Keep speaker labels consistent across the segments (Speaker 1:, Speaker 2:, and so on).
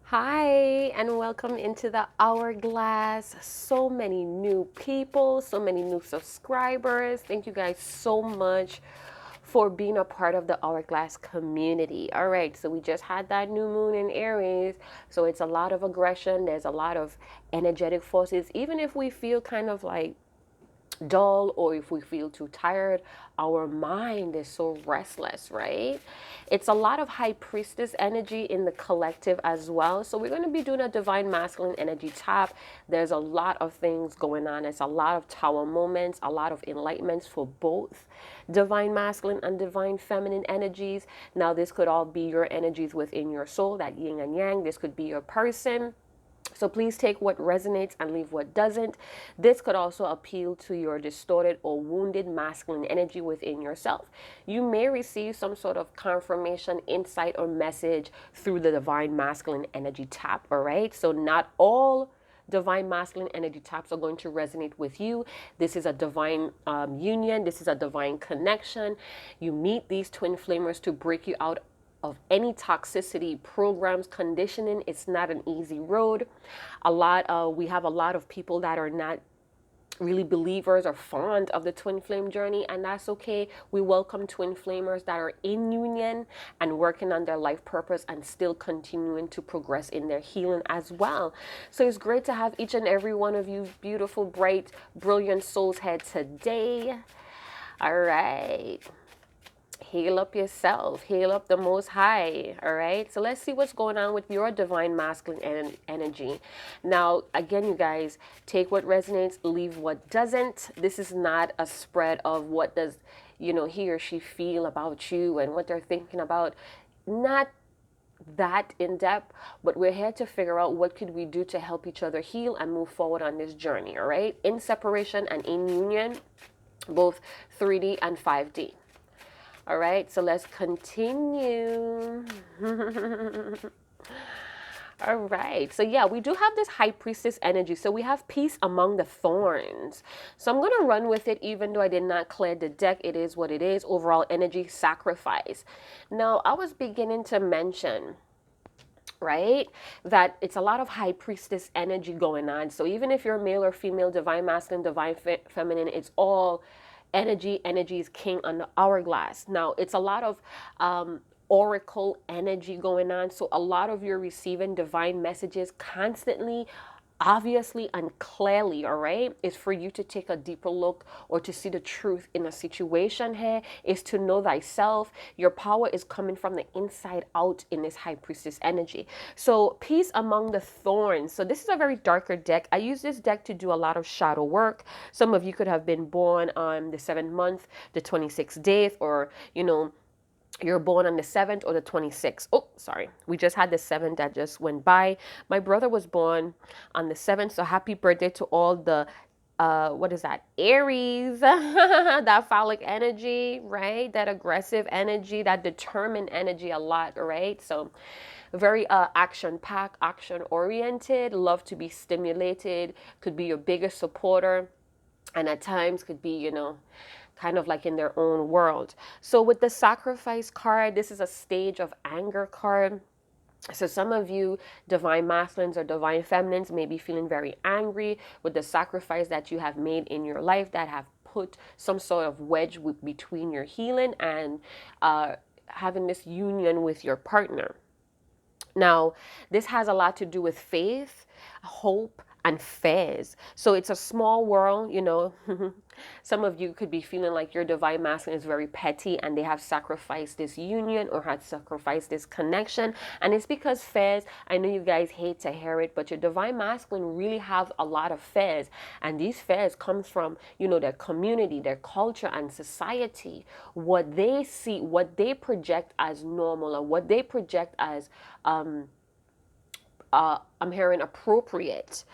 Speaker 1: Hi, and welcome into the Hourglass. So many new people, so many new subscribers. Thank you guys so much for being a part of the Hourglass community. All right, so we just had that new moon in Aries, so it's a lot of aggression, there's a lot of energetic forces. Even if we feel kind of like dull or if we feel too tired, our mind is so restless, right? It's a lot of high priestess energy in the collective as well. So we're going to be doing a divine masculine energy tap. There's a lot of things going on. It's a lot of tower moments, a lot of enlightenments for both divine masculine and divine feminine energies. Now this could all be your energies within your soul, that yin and yang. This could be your person. So please take what resonates and leave what doesn't. This could also appeal to your distorted or wounded masculine energy within yourself. You may receive some sort of confirmation, insight, or message through the divine masculine energy tap, all right? So not all divine masculine energy taps are going to resonate with you. This is a divine union. This is a divine connection. You meet these twin flamers to break you out of any toxicity, programs, conditioning. It's not an easy road. We have a lot of people that are not really believers or fond of the twin flame journey, and that's okay. We welcome twin flamers that are in union and working on their life purpose and still continuing to progress in their healing as well. So it's great to have each and every one of you beautiful, bright, brilliant souls here today. All right, heal up yourself, heal up the most high. All right, so let's see what's going on with your divine masculine energy. Now again, you guys, take what resonates, leave what doesn't. This is not a spread of what does he or she feel about you and what they're thinking about. Not that in depth, but we're here to figure out what could we do to help each other heal and move forward on this journey. All right, in separation and in union, both 3D and 5D. All right, so let's continue. All right, so yeah, we do have this high priestess energy. So we have peace among the thorns. So I'm going to run with it, even though I did not clear the deck. It is what it is. Overall energy, sacrifice. Now, I was beginning to mention, right, that it's a lot of high priestess energy going on. So even if you're male or female, divine masculine, divine feminine, it's all energy. Energy is king on the hourglass. Now it's a lot of oracle energy going on. So a lot of you're receiving divine messages constantly, obviously and clearly. All right, is for you to take a deeper look or to see the truth in a situation. Here is to know thyself. Your power is coming from the inside out in this high priestess energy. So peace among the thorns. So this is a very darker deck. I use this deck to do a lot of shadow work. Some of you could have been born on the 7th month, the 26th day, or you're born on the 7th or the 26th. Oh, sorry. We just had the 7th that just went by. My brother was born on the 7th. So happy birthday to all the, what is that? Aries, that phallic energy, right? That aggressive energy, that determined energy a lot, right? So very action-packed, action-oriented, love to be stimulated, could be your biggest supporter, and at times could be, kind of like in their own world. So with the sacrifice card, this is a stage of anger card. So some of you divine masculines or divine feminines may be feeling very angry with the sacrifice that you have made in your life that have put some sort of wedge between your healing and having this union with your partner. Now, this has a lot to do with faith, hope, and fears. So it's a small world, Some of you could be feeling like your divine masculine is very petty and they have sacrificed this union or had sacrificed this connection. And it's because fears, I know you guys hate to hear it, but your divine masculine really have a lot of fears. And these fears comes from, their community, their culture and society, what they see, what they project as normal and what they project as I'm hearing appropriate.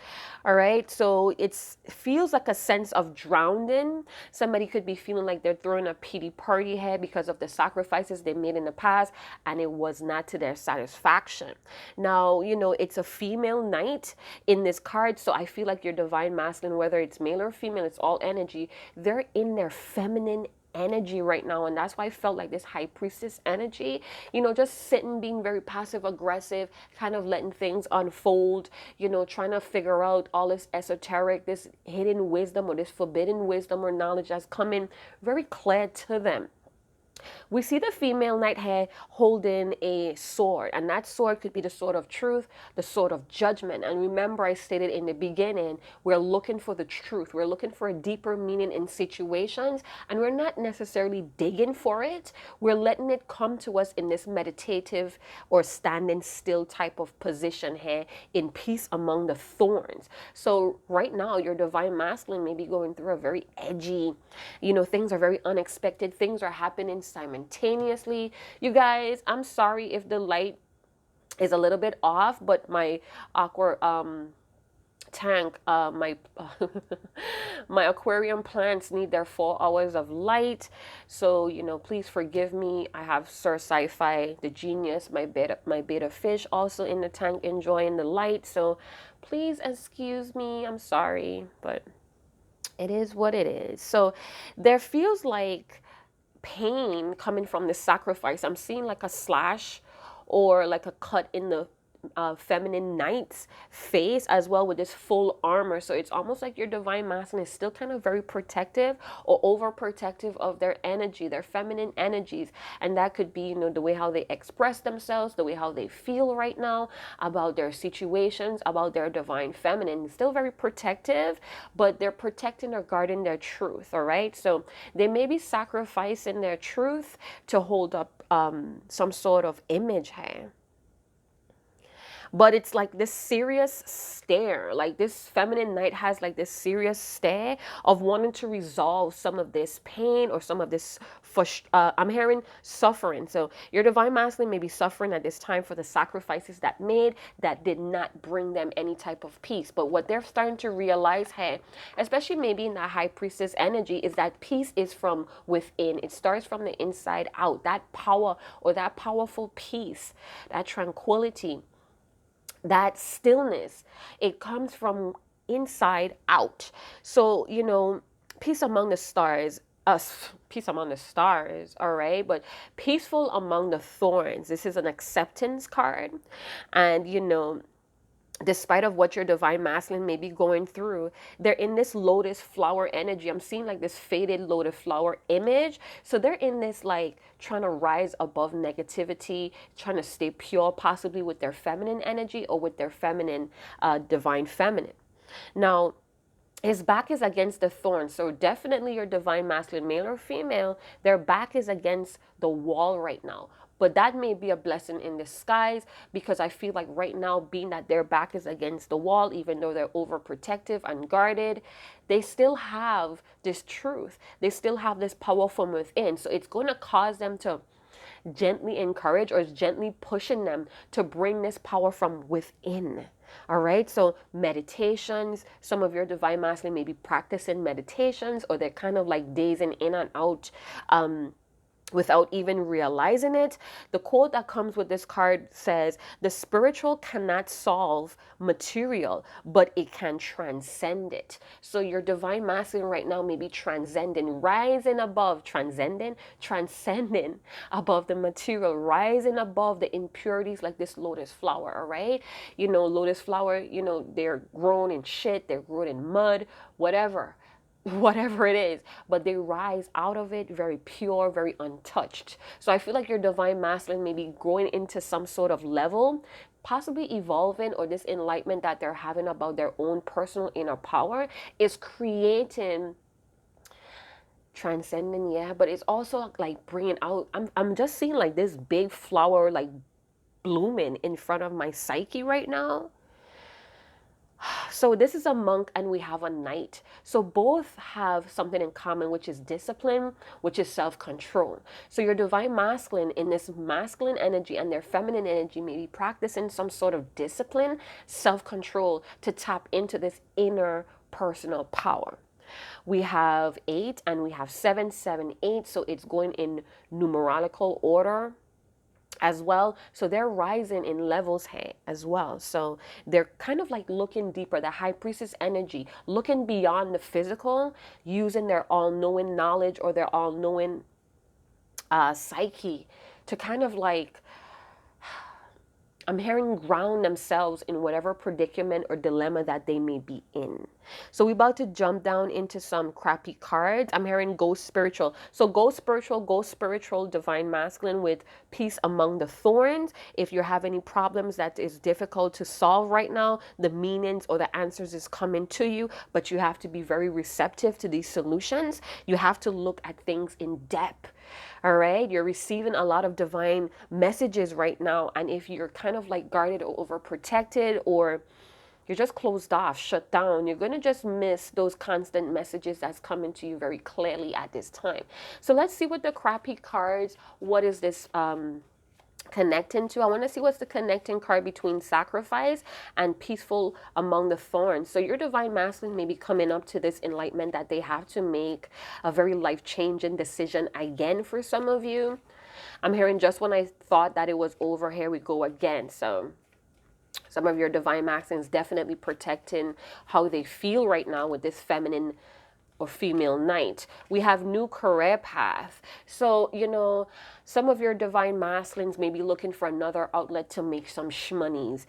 Speaker 1: All right, so it feels like a sense of drowning. Somebody could be feeling like they're throwing a pity party here because of the sacrifices they made in the past and it was not to their satisfaction. Now, it's a female knight in this card, so I feel like your divine masculine, whether it's male or female, it's all energy. They're in their feminine energy right now, and that's why I felt like this high priestess energy, just sitting, being very passive aggressive, kind of letting things unfold, trying to figure out all this esoteric, this hidden wisdom or this forbidden wisdom or knowledge that's coming very clear to them. We see the female knight here holding a sword, and that sword could be the sword of truth, the sword of judgment. And remember, I stated in the beginning, we're looking for the truth. We're looking for a deeper meaning in situations, and we're not necessarily digging for it. We're letting it come to us in this meditative or standing still type of position here, in peace among the thorns. So right now, your divine masculine may be going through a very edgy, things are very unexpected. Things are happening simultaneously. You guys, I'm sorry if the light is a little bit off, but my aqua tank, my my aquarium plants need their 4 hours of light. So please forgive me. I have Sir Sci-Fi the genius, my beta fish, also in the tank enjoying the light. So please excuse me. I'm sorry, but it is what it is. So there feels like pain coming from the sacrifice. I'm seeing like a slash or like a cut in the feminine knight's face as well, with this full armor. So it's almost like your divine masculine is still kind of very protective or overprotective of their energy, their feminine energies. And that could be, the way how they express themselves, the way how they feel right now about their situations, about their divine feminine. Still very protective, but they're protecting or guarding their truth. All right. So they may be sacrificing their truth to hold up some sort of image here. But it's like this serious stare, like this feminine knight has like this serious stare of wanting to resolve some of this pain or some of this, I'm hearing suffering. So your divine masculine may be suffering at this time for the sacrifices that made that did not bring them any type of peace. But what they're starting to realize here, especially maybe in that high priestess energy, is that peace is from within. It starts from the inside out. That power or that powerful peace, that tranquility, that stillness, it comes from inside out. So peace among the stars, peace among the stars, all right, but peaceful among the thorns. This is an acceptance card. And despite of what your divine masculine may be going through, they're in this lotus flower energy. I'm seeing like this faded lotus flower image. So they're in this like trying to rise above negativity, trying to stay pure, possibly with their feminine energy or with their feminine, divine feminine. Now, his back is against the thorn. So definitely your divine masculine, male or female, their back is against the wall right now. But that may be a blessing in disguise, because I feel like right now, being that their back is against the wall, even though they're overprotective and guarded, they still have this truth. They still have this power from within. So it's going to cause them to gently encourage or gently pushing them to bring this power from within. All right. So meditations, some of your divine masculine may be practicing meditations, or they're kind of like dazing in and out, without even realizing it. The quote that comes with this card says, the spiritual cannot solve material, but it can transcend it. So your divine masculine right now may be transcending, rising above, transcending above the material, rising above the impurities, like this lotus flower. All right. Lotus flower, they're grown in shit, they're grown in mud, whatever it is, but they rise out of it very pure, very untouched. So I feel like your divine masculine may be growing into some sort of level, possibly evolving, or this enlightenment that they're having about their own personal inner power is creating transcending, yeah, but it's also like bringing out, I'm just seeing like this big flower like blooming in front of my psyche right now. So this is a monk and we have a knight. So both have something in common, which is discipline, which is self-control. So your divine masculine in this masculine energy and their feminine energy may be practicing some sort of discipline, self-control to tap into this inner personal power. We have 8 and we have 7, 7, 8. So it's going in numerological order. as well. So they're rising in levels as well. So they're kind of like looking deeper, the high priestess energy, looking beyond the physical, using their all-knowing knowledge or their all-knowing psyche to kind of like, I'm hearing, ground themselves in whatever predicament or dilemma that they may be in. So we're about to jump down into some crappy cards. I'm hearing go spiritual. So go spiritual, divine masculine with peace among the thorns. If you have any problems that is difficult to solve right now, the meanings or the answers is coming to you, but you have to be very receptive to these solutions. You have to look at things in depth. All right, you're receiving a lot of divine messages right now, and if you're kind of like guarded or overprotected, or you're just closed off, shut down, you're going to just miss those constant messages that's coming to you very clearly at this time. So let's see what the crappy cards, what is this connecting to. I want to see what's the connecting card between sacrifice and peaceful among the thorns. So your divine masculine may be coming up to this enlightenment that they have to make a very life-changing decision again for some of you. I'm hearing just when I thought that it was over, here we go again. So some of your divine masculines definitely protecting how they feel right now with this feminine or female knight. We have new career path. So, you know, some of your divine masculines may be looking for another outlet to make some shmonies.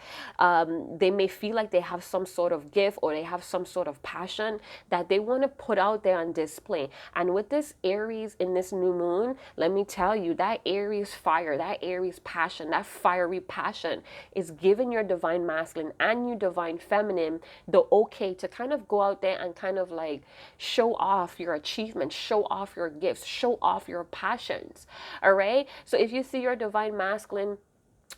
Speaker 1: They may feel like they have some sort of gift or they have some sort of passion that they want to put out there on display. And with this Aries in this new moon, let me tell you, that Aries fire, that Aries passion, that fiery passion is giving your divine masculine and your divine feminine the okay to kind of go out there and kind of like show off your achievements, show off your gifts, show off your passions. All right. So if you see your divine masculine,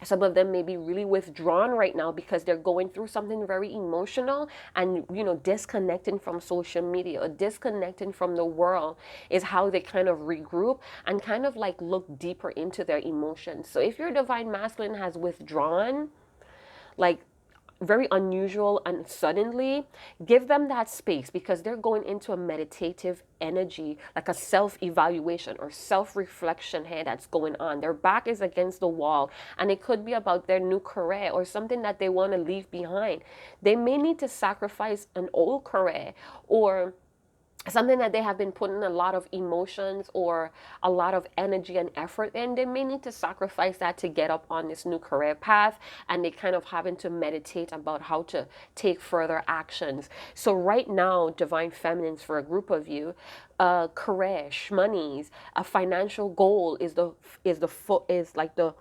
Speaker 1: some of them may be really withdrawn right now because they're going through something very emotional, and, you know, disconnecting from social media or disconnecting from the world is how they kind of regroup and kind of like look deeper into their emotions. So if your divine masculine has withdrawn, like very unusual and suddenly, give them that space because they're going into a meditative energy, like a self-evaluation or self-reflection here that's going on. Their back is against the wall, and it could be about their new career or something that they want to leave behind. They may need to sacrifice an old career or something that they have been putting a lot of emotions or a lot of energy and effort in. They may need to sacrifice that to get up on this new career path, and they kind of having to meditate about how to take further actions. So right now, divine feminines, for a group of you, career, shmonies, a financial goal is like the,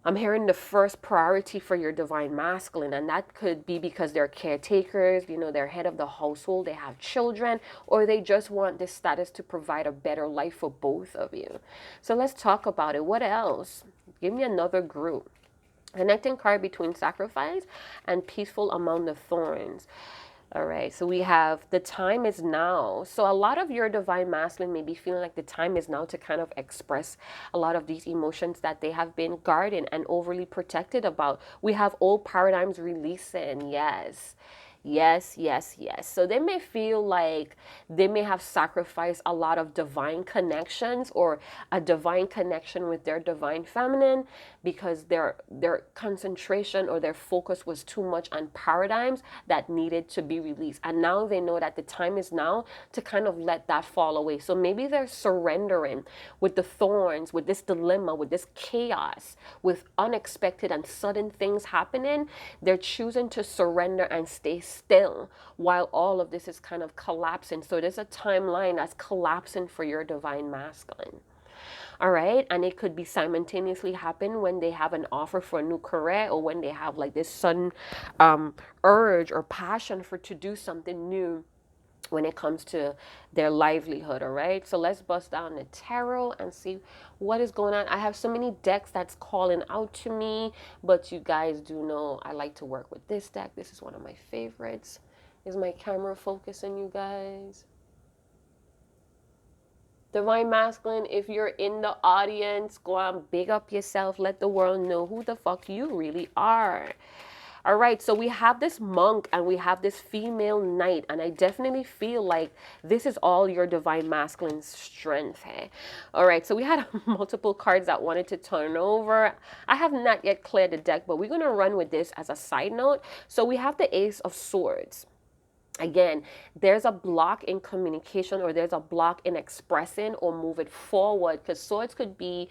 Speaker 1: I'm hearing the first priority for your divine masculine, and that could be because they're caretakers, you know, they're head of the household, they have children, or they just want this status to provide a better life for both of you. So let's talk about it. What else? Give me another group. Connecting card between sacrifice and peaceful among the thorns. All right, so we have the time is now. So a lot of your divine masculine may be feeling like the time is now to kind of express a lot of these emotions that they have been guarding and overly protected about. We have old paradigms releasing. Yes. Yes, yes, yes. So they may feel like they may have sacrificed a lot of divine connections or a divine connection with their divine feminine because their concentration or their focus was too much on paradigms that needed to be released. And now they know that the time is now to kind of let that fall away. So maybe they're surrendering with the thorns, with this dilemma, with this chaos, with unexpected and sudden things happening. They're choosing to surrender and stay still while all of this is kind of collapsing. So there's a timeline that's collapsing for your divine masculine. All right. And it could be simultaneously happen when they have an offer for a new career or when they have like this sudden urge or passion for to do something new when it comes to their livelihood. All right, so let's bust down the tarot and see what is going on. I have so many decks that's calling out to me, but you guys do know I like to work with this deck. This is one of my favorites. Is my camera focusing, you guys? Divine masculine, if you're in the audience, go on, big up yourself, let the world know who the fuck you really are. All right, so we have this monk and we have this female knight, and I definitely feel like this is all your divine masculine strength. Hey? All right, so we had multiple cards that wanted to turn over. I have not yet cleared the deck, but we're going to run with this as a side note. So we have the Ace of Swords. Again, there's a block in communication, or there's a block in expressing or moving forward, because swords could be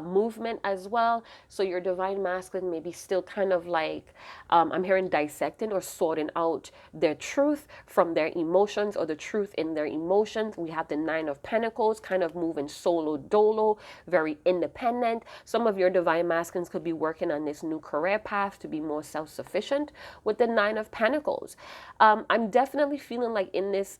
Speaker 1: movement as well. So your divine masculine may be still kind of like, I'm hearing dissecting or sorting out their truth from their emotions, or the truth in their emotions. We have the Nine of Pentacles, kind of moving solo dolo, very independent. Some of your divine masculines could be working on this new career path to be more self-sufficient with the Nine of Pentacles. I'm definitely feeling like in this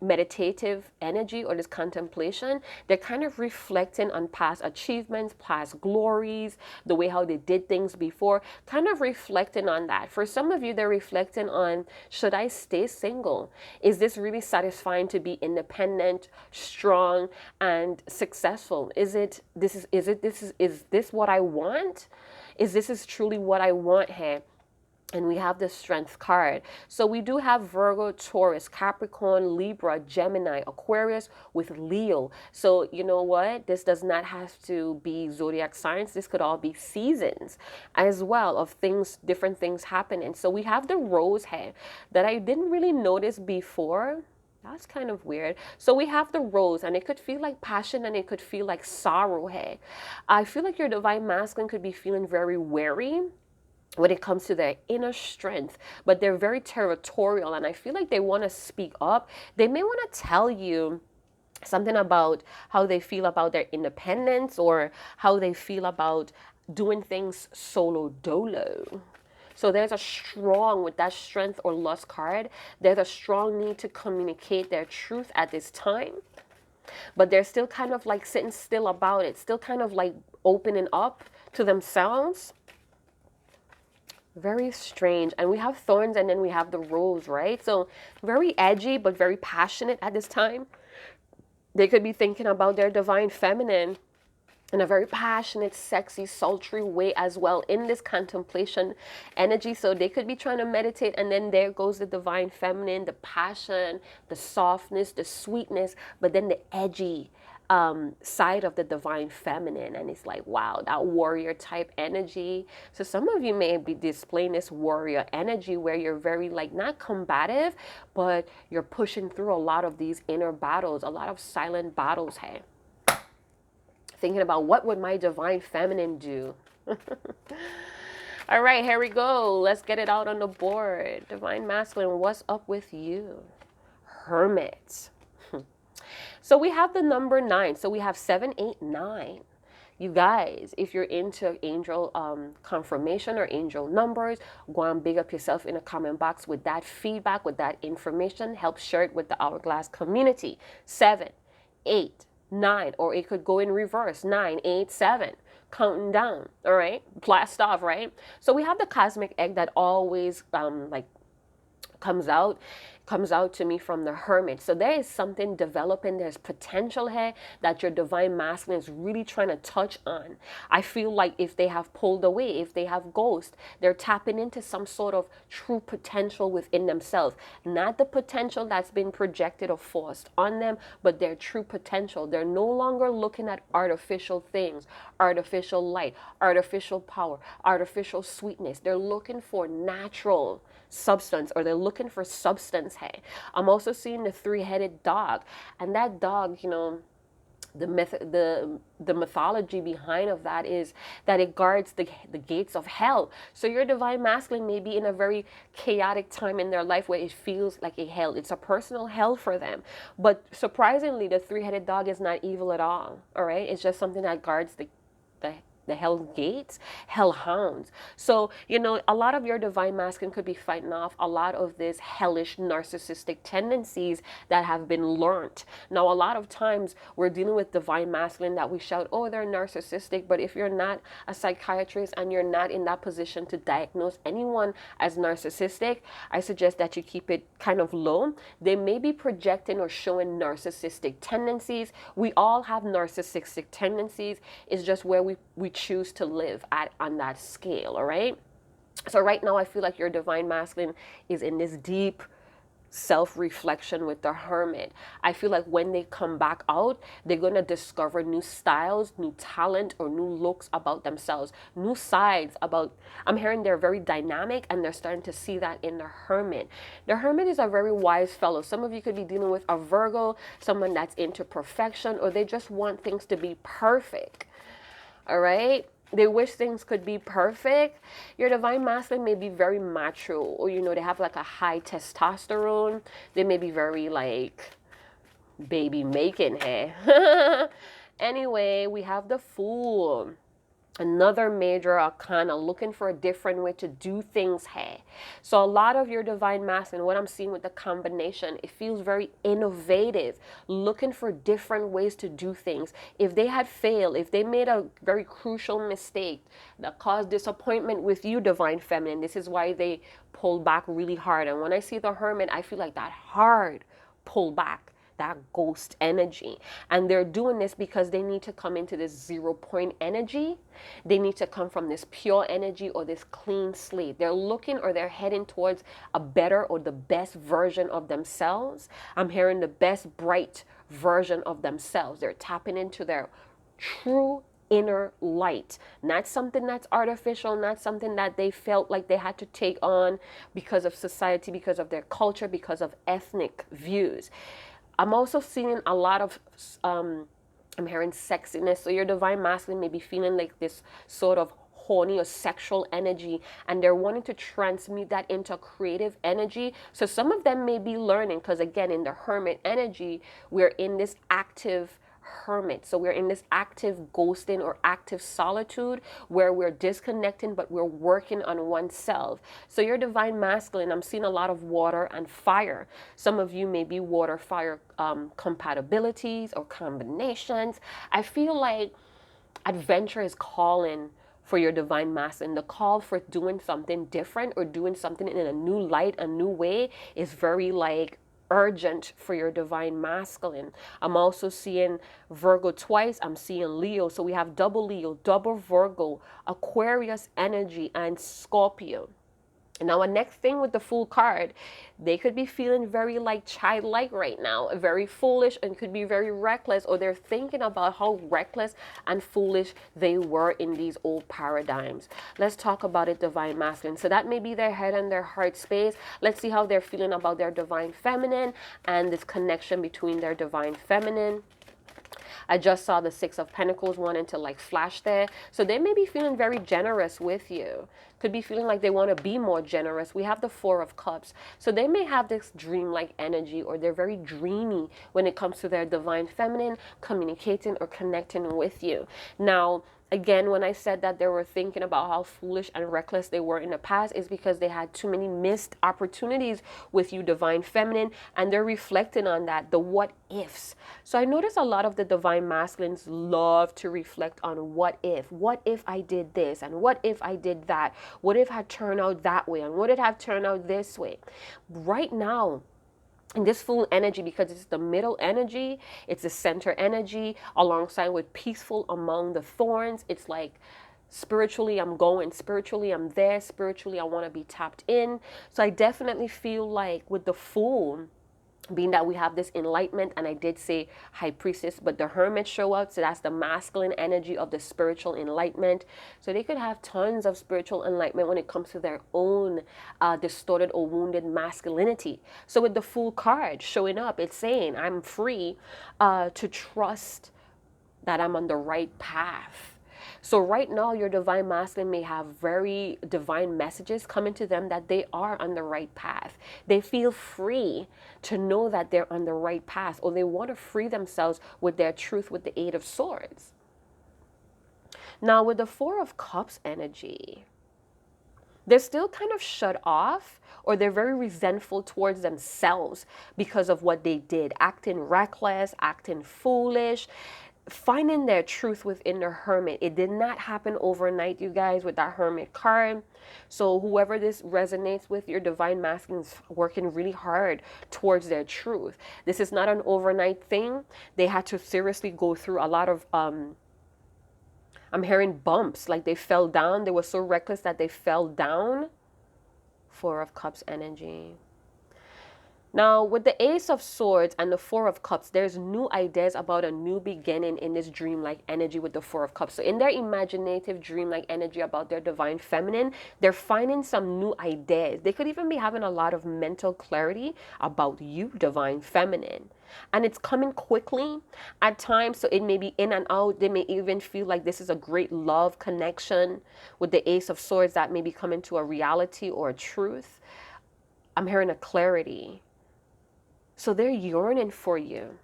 Speaker 1: meditative energy or this contemplation, they're kind of reflecting on past achievements, past glories, the way how they did things before, kind of reflecting on that. For some of you, they're reflecting on, should I stay single? Is this really satisfying to be independent, strong, and successful? Is this what I want? Is this truly what I want here? And we have the Strength card. So we do have Virgo, Taurus, Capricorn, Libra, Gemini, Aquarius with Leo. So you know what? This does not have to be zodiac signs. This could all be seasons as well of things, different things happening. So we have the Rose here that I didn't really notice before. That's kind of weird. So we have the Rose, and it could feel like passion and it could feel like sorrow here. I feel like your divine masculine could be feeling very wary when it comes to their inner strength, but they're very territorial, and I feel like they want to speak up. They may want to tell you something about how they feel about their independence, or how they feel about doing things solo dolo. So there's a strong, with that Strength or Lust card, there's a strong need to communicate their truth at this time, but they're still kind of like sitting still about it, still kind of like opening up to themselves. Very strange. And we have Thorns, and then we have the Rose, right? So very edgy, but very passionate at this time. They could be thinking about their divine feminine in a very passionate, sexy, sultry way as well in this contemplation energy. So they could be trying to meditate, and then there goes the divine feminine, the passion, the softness, the sweetness, but then the edgy side of the divine feminine. And it's like, wow, that warrior type energy. So some of you may be displaying this warrior energy where you're very like not combative, but you're pushing through a lot of these inner battles, a lot of silent battles. Hey, thinking about, what would my divine feminine do? All right, here we go. Let's get it out on the board. Divine masculine, what's up with you? Hermit. So we have the number 9. So we have 7, 8, 9. You guys, if you're into angel confirmation or angel numbers, go and big up yourself in a comment box with that feedback, with that information. Help share it with the Hourglass community. 7, 8, 9, or it could go in reverse. 9, 8, 7. Counting down. All right, blast off. Right. So we have the cosmic egg that always like comes out to me from the Hermit. So there is something developing. There's potential here that your divine masculine is really trying to touch on. I feel like if they have pulled away, if they have ghost, they're tapping into some sort of true potential within themselves. Not the potential that's been projected or forced on them, but their true potential. They're no longer looking at artificial things, artificial light, artificial power, artificial sweetness. They're looking for natural substance, or they're looking for substance. Hey, I'm also seeing the 3-headed dog, and that dog, you know, the mythology behind of that is that it guards the gates of hell. So your divine masculine may be in a very chaotic time in their life where it feels like a hell. It's a personal hell for them. But surprisingly, the 3-headed dog is not evil at all. All right, it's just something that guards the hell gates, hell hounds. So, you know, a lot of your divine masculine could be fighting off a lot of these hellish narcissistic tendencies that have been learned. Now, a lot of times we're dealing with divine masculine that we shout, oh, they're narcissistic. But if you're not a psychiatrist and you're not in that position to diagnose anyone as narcissistic, I suggest that you keep it kind of low. They may be projecting or showing narcissistic tendencies. We all have narcissistic tendencies. It's just where we choose to live at on that scale. All right. So right now I feel like your divine masculine is in this deep self-reflection with the hermit. I feel like when they come back out, they're going to discover new styles, new talent, or new looks about themselves, new sides about, I'm hearing they're very dynamic, and they're starting to see that in the hermit. The hermit is a very wise fellow. Some of you could be dealing with a Virgo, someone that's into perfection, or they just want things to be perfect. All right, they wish things could be perfect. Your divine masculine may be very macho, or they have like a high testosterone. They may be very like baby making hair. Anyway, we have the Fool, another major arcana, looking for a different way to do things here. So a lot of your divine masculine, what I'm seeing with the combination, it feels very innovative, looking for different ways to do things. If they had failed, if they made a very crucial mistake that caused disappointment with you, divine feminine, this is why they pull back really hard. And when I see the hermit, I feel like that hard pull back, that ghost energy. And they're doing this because they need to come into this 0 point energy. They need to come from this pure energy or this clean slate. They're looking, or they're heading towards a better or the best version of themselves. I'm hearing the best bright version of themselves. They're tapping into their true inner light, not something that's artificial, not something that they felt like they had to take on because of society, because of their culture, because of ethnic views. I'm also seeing a lot of, I'm hearing sexiness. So your divine masculine may be feeling like this sort of horny or sexual energy, and they're wanting to transmute that into creative energy. So some of them may be learning, because again, in the hermit energy, we're in this active hermit. So we're in this active ghosting or active solitude where we're disconnecting, but we're working on oneself. So your divine masculine, I'm seeing a lot of water and fire. Some of you may be water fire compatibilities or combinations. I feel like adventure is calling for your divine masculine. The call for doing something different or doing something in a new light, a new way, is very like urgent for your divine masculine. I'm also seeing Virgo twice. I'm seeing Leo. So we have double Leo, double Virgo, Aquarius energy, and Scorpio. Now, a next thing with the Fool card, they could be feeling very like childlike right now, very foolish, and could be very reckless, or they're thinking about how reckless and foolish they were in these old paradigms. Let's talk about it, divine masculine. So that may be their head and their heart space. Let's see how they're feeling about their divine feminine and this connection between their divine feminine. I just saw the Six of Pentacles wanting to like flash there. So they may be feeling very generous with you. Could be feeling like they want to be more generous. We have the Four of Cups. So they may have this dreamlike energy, or they're very dreamy when it comes to their divine feminine communicating or connecting with you. Now, again, when I said that they were thinking about how foolish and reckless they were in the past, is because they had too many missed opportunities with you, divine feminine, and they're reflecting on that, the what ifs. So I notice a lot of the divine masculines love to reflect on what if I did this, and what if I did that, what if it had turned out that way, and what if it had turned out this way. Right now, in this Fool energy, because it's the middle energy, it's the center energy, alongside with peaceful among the thorns. It's like spiritually I'm going, spiritually I'm there, spiritually I want to be tapped in. So I definitely feel like with the Fool, being that we have this enlightenment, and I did say high priestess, but the hermit show up, so that's the masculine energy of the spiritual enlightenment. So they could have tons of spiritual enlightenment when it comes to their own distorted or wounded masculinity. So with the Fool card showing up, it's saying I'm free to trust that I'm on the right path. So right now, your divine masculine may have very divine messages coming to them that they are on the right path. They feel free to know that they're on the right path, or they want to free themselves with their truth with the Eight of Swords. Now, with the Four of Cups energy, they're still kind of shut off, or they're very resentful towards themselves because of what they did, acting reckless, acting foolish, finding their truth within the hermit. It did not happen overnight, you guys, with that hermit card. So whoever this resonates with, your divine masculine is working really hard towards their truth. This is not an overnight thing. They had to seriously go through a lot of I'm hearing bumps, like they fell down. They were so reckless that they fell down. Four of Cups energy. Now, with the Ace of Swords and the Four of Cups, there's new ideas about a new beginning in this dreamlike energy with the Four of Cups. So in their imaginative dreamlike energy about their divine feminine, they're finding some new ideas. They could even be having a lot of mental clarity about you, divine feminine. And it's coming quickly at times, so it may be in and out. They may even feel like this is a great love connection with the Ace of Swords that may be coming to a reality or a truth. I'm hearing a clarity. So they're yearning for you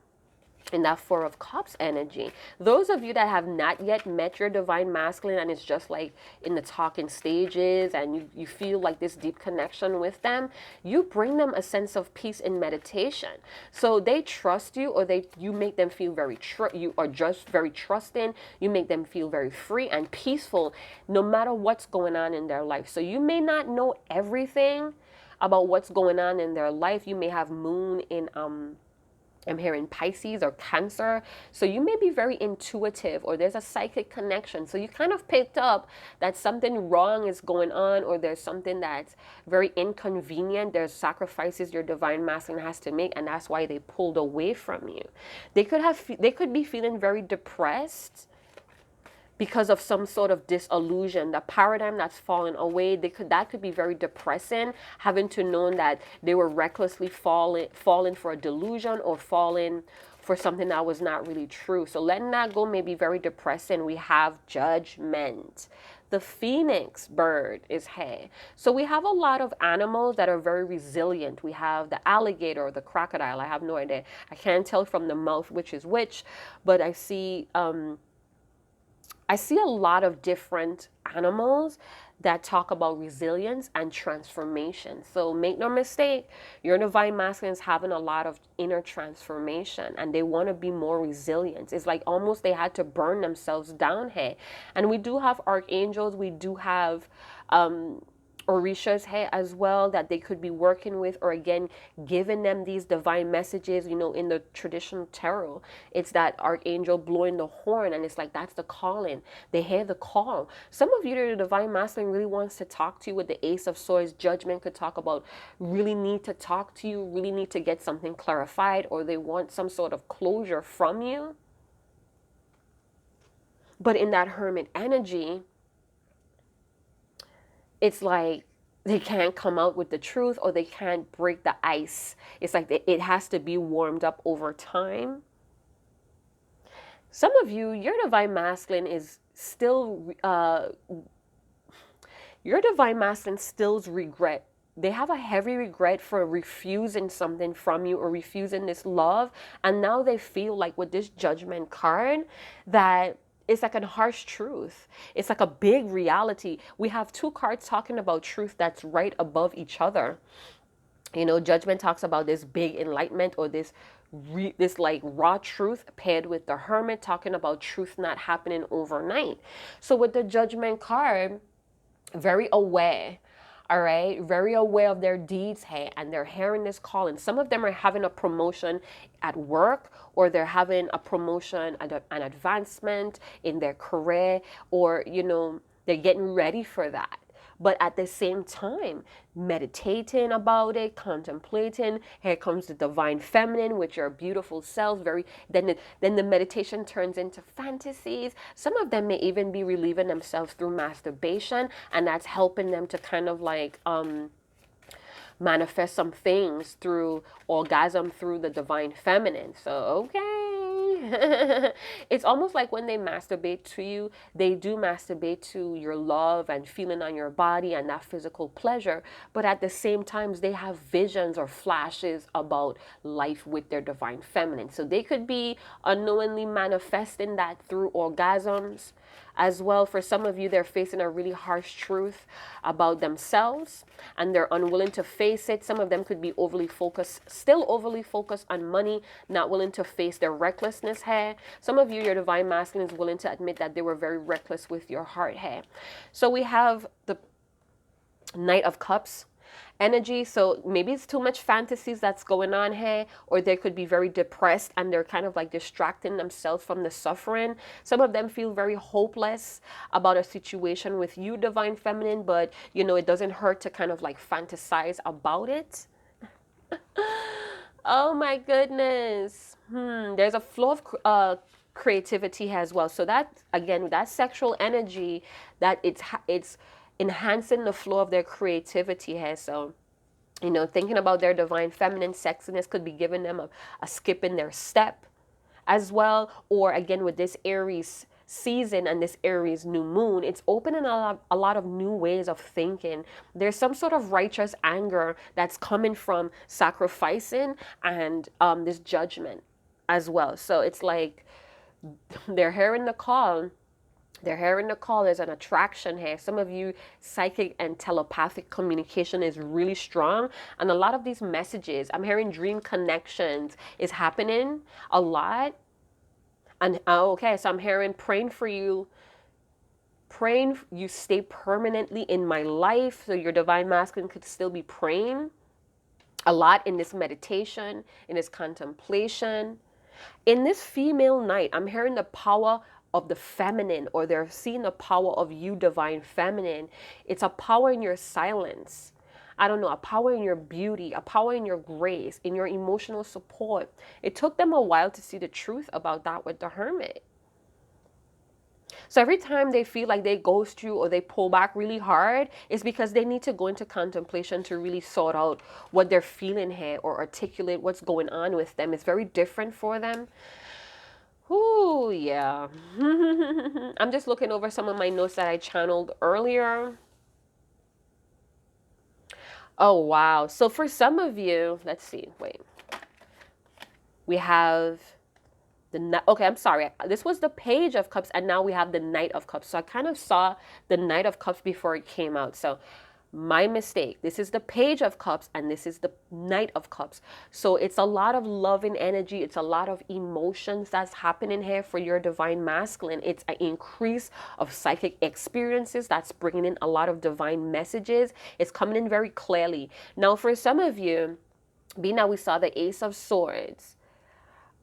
Speaker 1: in that Four of Cups energy. Those of you that have not yet met your divine masculine and it's just like in the talking stages and you feel like this deep connection with them, you bring them a sense of peace in meditation. So they trust you, or you make them feel you are just very trusting. You make them feel very free and peaceful no matter what's going on in their life. So you may not know everything about what's going on in their life. You may have moon in I'm hearing Pisces or Cancer. So you may be very intuitive, or there's a psychic connection. So you kind of picked up that something wrong is going on, or there's something that's very inconvenient. There's sacrifices your divine masculine has to make, and that's why they pulled away from you. They could be feeling very depressed because of some sort of disillusion, the paradigm that's fallen away. That could be very depressing, having to know that they were recklessly falling for a delusion or falling for something that was not really true. So letting that go may be very depressing. We have Judgment. The phoenix bird is here. So we have a lot of animals that are very resilient. We have the alligator or the crocodile. I have no idea. I can't tell from the mouth which is which, but I see a lot of different animals that talk about resilience and transformation. So make no mistake, your divine masculine is having a lot of inner transformation and they want to be more resilient. It's like almost they had to burn themselves down here. And we do have archangels. We do have Orishas here as well that they could be working with, or again giving them these divine messages. You know, in the traditional tarot, it's that archangel blowing the horn, and it's like that's the calling. They hear the call. Some of you, the divine masculine really wants to talk to you with the Ace of Swords. Judgment could talk about really need to talk to you, really need to get something clarified, or they want some sort of closure from you. But in that Hermit energy, it's like they can't come out with the truth, or they can't break the ice. It's like it has to be warmed up over time. Some of you, your divine masculine is still, your divine masculine stills regret. They have a heavy regret for refusing something from you or refusing this love. And now they feel like with this Judgment card that it's like a harsh truth. It's like a big reality. We have two cards talking about truth that's right above each other. You know, Judgment talks about this big enlightenment, or this like raw truth, paired with the Hermit talking about truth not happening overnight. So with the Judgment card, very aware. All right, very aware of their deeds, hey, and they're hearing this call. And some of them are having a promotion at work, or they're having a promotion, an advancement in their career, or, you know, they're getting ready for that. But at the same time, meditating about it, contemplating. Here comes the divine feminine with your beautiful self. Then the meditation turns into fantasies. Some of them may even be relieving themselves through masturbation, and that's helping them to kind of like manifest some things through orgasm through the divine feminine. So okay. It's almost like when they masturbate to you, they do masturbate to your love and feeling on your body and that physical pleasure, but at the same time they have visions or flashes about life with their divine feminine. So they could be unknowingly manifesting that through orgasms as well. For some of you, they're facing a really harsh truth about themselves and they're unwilling to face it. Some of them could be still overly focused on money, not willing to face their recklessness here. Some of you, your divine masculine is willing to admit that they were very reckless with your heart here. So we have the Knight of Cups. energy. So maybe it's too much fantasies that's going on here, or they could be very depressed and they're kind of like distracting themselves from the suffering. Some of them feel very hopeless about a situation with you, divine feminine, but you know, it doesn't hurt to kind of like fantasize about it. Oh my goodness. There's a flow of creativity as well. So that again, that sexual energy, that it's enhancing the flow of their creativity here. So you know, thinking about their divine feminine sexiness could be giving them a skip in their step as well. Or again, with this Aries season and this Aries new moon, it's opening a lot of new ways of thinking. There's some sort of righteous anger that's coming from sacrificing and this judgment as well. So it's like they're hearing the call. They're hearing the call. There's an attraction here. Some of you, psychic and telepathic communication is really strong. And a lot of these messages, I'm hearing dream connections is happening a lot. And okay, so I'm hearing praying for you, praying you stay permanently in my life. So your divine masculine could still be praying a lot in this meditation, in this contemplation. In this female night, I'm hearing the power of the feminine, or they're seeing the power of you, divine feminine. It's a power in your silence. I don't know, a power in your beauty, a power in your grace, in your emotional support. It took them a while to see the truth about that with the Hermit. So every time they feel like they ghost you or they pull back really hard, it's because they need to go into contemplation to really sort out what they're feeling here or articulate what's going on with them. It's very different for them. Ooh, yeah. I'm just looking over some of my notes that I channeled earlier. Oh, wow. So for some of you, let's see, wait. We have okay, I'm sorry. This was the Page of Cups, and now we have the Knight of Cups. So I kind of saw the Knight of Cups before it came out. So my mistake. This is the Page of Cups, and this is the Knight of Cups. So it's a lot of love and energy. It's a lot of emotions that's happening here for your divine masculine. It's an increase of psychic experiences that's bringing in a lot of divine messages. It's coming in very clearly. Now, for some of you, being that we saw the Ace of Swords,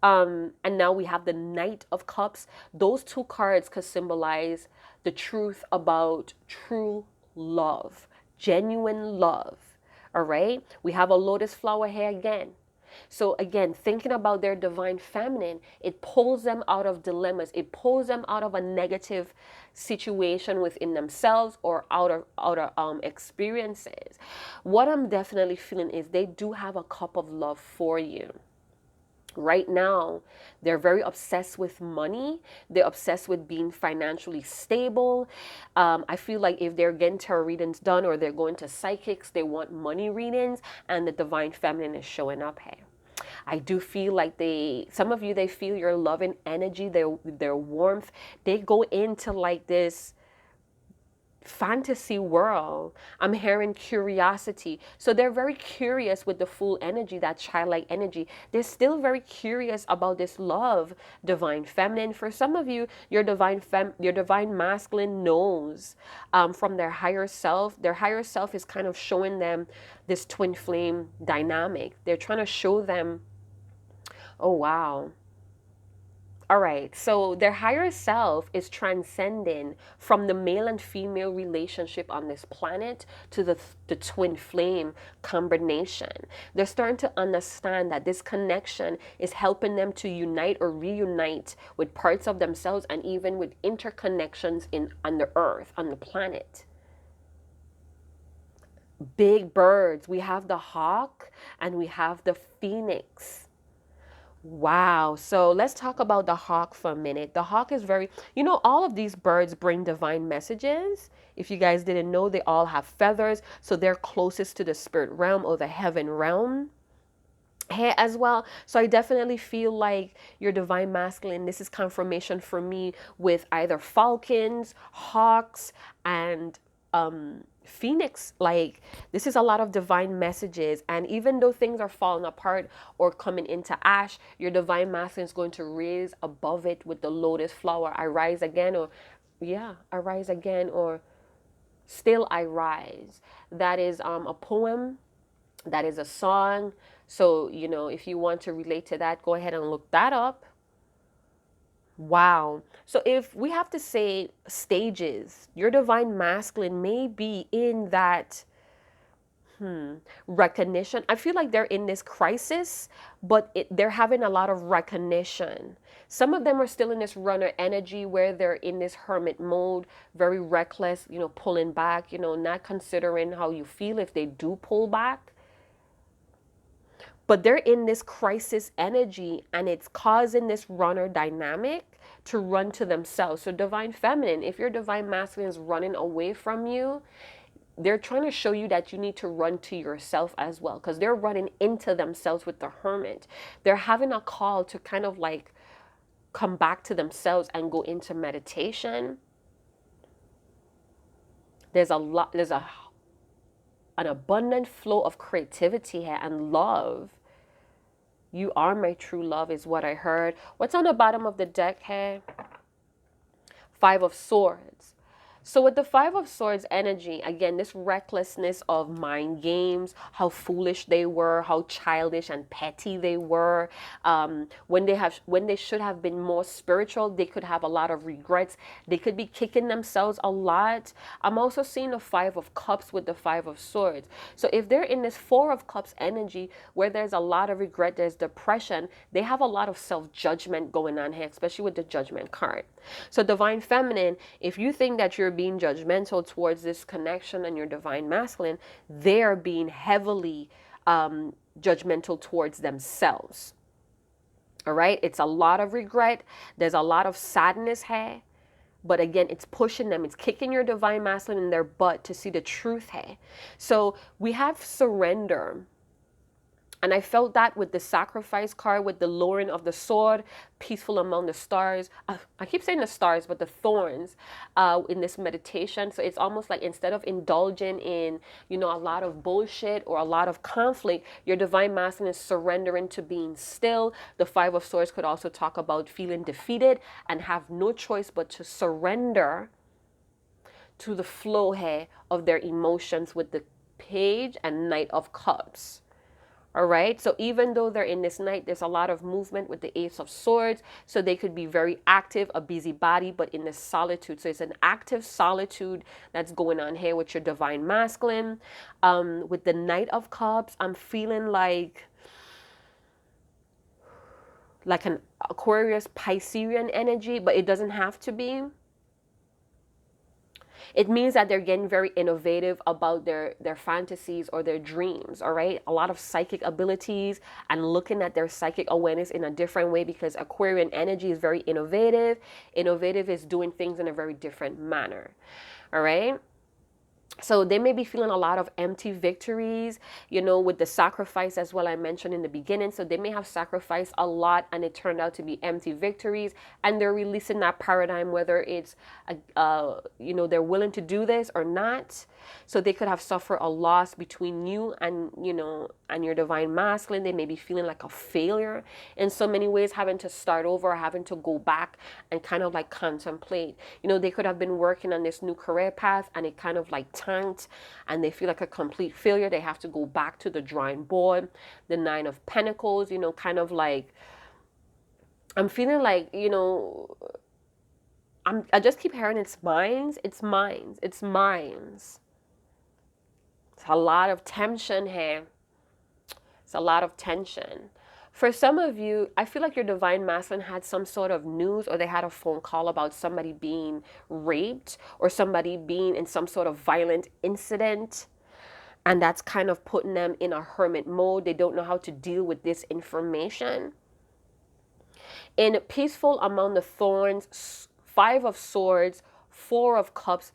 Speaker 1: and now we have the Knight of Cups. Those two cards could symbolize the truth about true love, genuine love. All right. We have a lotus flower here again. So again, thinking about their divine feminine, it pulls them out of dilemmas. It pulls them out of a negative situation within themselves or outer experiences. What I'm definitely feeling is they do have a cup of love for you. Right now, they're very obsessed with money. They're obsessed with being financially stable. I feel like if they're getting tarot readings done or they're going to psychics, they want money readings, and the divine feminine is showing up here. I do feel like some of you, they feel your love and energy, their warmth. They go into like this fantasy world. I'm hearing curiosity. So they're very curious with the full energy, that childlike energy. They're still very curious about this love, divine feminine. For some of you, your divine masculine knows from their higher self. Their higher self is kind of showing them this twin flame dynamic. They're trying to show them, oh wow. All right, so their higher self is transcending from the male and female relationship on this planet to the twin flame combination. They're starting to understand that this connection is helping them to unite or reunite with parts of themselves and even with interconnections on the earth, on the planet. Big birds. We have the hawk and we have the phoenix. Wow. So let's talk about the hawk for a minute. The hawk is very, all of these birds bring divine messages. If you guys didn't know, they all have feathers. So they're closest to the spirit realm or the heaven realm here as well. So I definitely feel like your divine masculine, this is confirmation for me with either falcons, hawks, and phoenix. Like, this is a lot of divine messages, and even though things are falling apart or coming into ash, your divine masculine is going to raise above it with the lotus flower. I rise again, or I rise again, or Still I Rise. That is a poem. That is a song. So, if you want to relate to that, go ahead and look that up. Wow. So if we have to say stages, your divine masculine may be in that recognition. I feel like they're in this crisis, but they're having a lot of recognition. Some of them are still in this runner energy where they're in this hermit mode, very reckless, pulling back, not considering how you feel if they do pull back. But they're in this crisis energy, and it's causing this runner dynamic to run to themselves. So divine feminine, if your divine masculine is running away from you, they're trying to show you that you need to run to yourself as well, because they're running into themselves with the hermit. They're having a call to kind of like come back to themselves and go into meditation. There's an abundant flow of creativity here and love. You are my true love is what I heard. What's on the bottom of the deck here? Five of Swords. So with the Five of Swords energy, again, this recklessness of mind games, how foolish they were, how childish and petty they were. When they should have been more spiritual, they could have a lot of regrets. They could be kicking themselves a lot. I'm also seeing the Five of Cups with the Five of Swords. So if they're in this Four of Cups energy where there's a lot of regret, there's depression, they have a lot of self-judgment going on here, especially with the Judgment card. So divine feminine, if you think that you're being judgmental towards this connection and your divine masculine, they're being heavily judgmental towards themselves. All right. It's a lot of regret. There's a lot of sadness here. But again, it's pushing them. It's kicking your divine masculine in their butt to see the truth here. So we have surrender. And I felt that with the Sacrifice card, with the lowering of the sword, peaceful among the stars. I keep saying the stars, but the thorns in this meditation. So it's almost like instead of indulging in, a lot of bullshit or a lot of conflict, your divine masculine is surrendering to being still. The Five of Swords could also talk about feeling defeated and have no choice but to surrender to the flow here of their emotions with the Page and Knight of Cups. All right. So even though they're in this night, there's a lot of movement with the Ace of Swords. So they could be very active, a busybody, but in this solitude. So it's an active solitude that's going on here with your divine masculine. With the Knight of Cups, I'm feeling like an Aquarius Piscean energy, but it doesn't have to be. It means that they're getting very innovative about their fantasies or their dreams, all right? A lot of psychic abilities and looking at their psychic awareness in a different way, because Aquarian energy is very innovative. Innovative is doing things in a very different manner, all right? So they may be feeling a lot of empty victories, with the sacrifice as well I mentioned in the beginning. So they may have sacrificed a lot and it turned out to be empty victories, and they're releasing that paradigm, whether it's, they're willing to do this or not. So they could have suffered a loss between you and, and your divine masculine. They may be feeling like a failure in so many ways, having to start over, having to go back and kind of like contemplate. They could have been working on this new career path and it kind of like tanked and they feel like a complete failure. They have to go back to the drawing board. The Nine of Pentacles, kind of like, I'm feeling like, I just keep hearing it's minds. It's a lot of tension here. It's a lot of tension. For some of you, I feel like your divine masculine had some sort of news, or they had a phone call about somebody being raped or somebody being in some sort of violent incident. And that's kind of putting them in a hermit mode. They don't know how to deal with this information. In Peaceful Among the Thorns, Five of Swords, Four of Cups,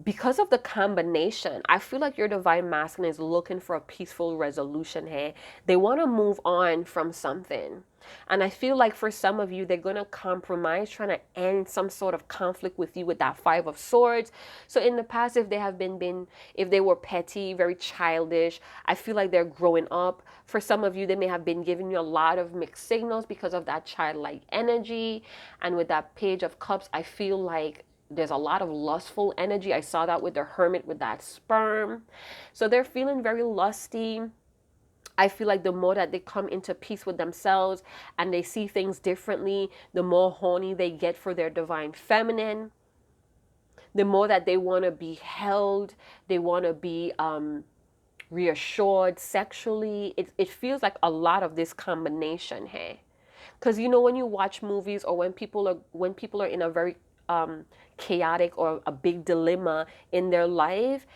Speaker 1: because of the combination, I feel like your divine masculine is looking for a peaceful resolution here. They want to move on from something. And I feel like for some of you, they're going to compromise, trying to end some sort of conflict with you with that Five of Swords. So in the past, if they have if they were petty, very childish, I feel like they're growing up. For some of you, they may have been giving you a lot of mixed signals because of that childlike energy. And with that Page of Cups, I feel like there's a lot of lustful energy. I saw that with the Hermit, with that sperm. So they're feeling very lusty. I feel like the more that they come into peace with themselves and they see things differently, the more horny they get for their divine feminine. The more that they want to be held, they want to be reassured sexually. It feels like a lot of this combination here. Because you know, when you watch movies, or when people are in a very chaotic or a big dilemma in their life,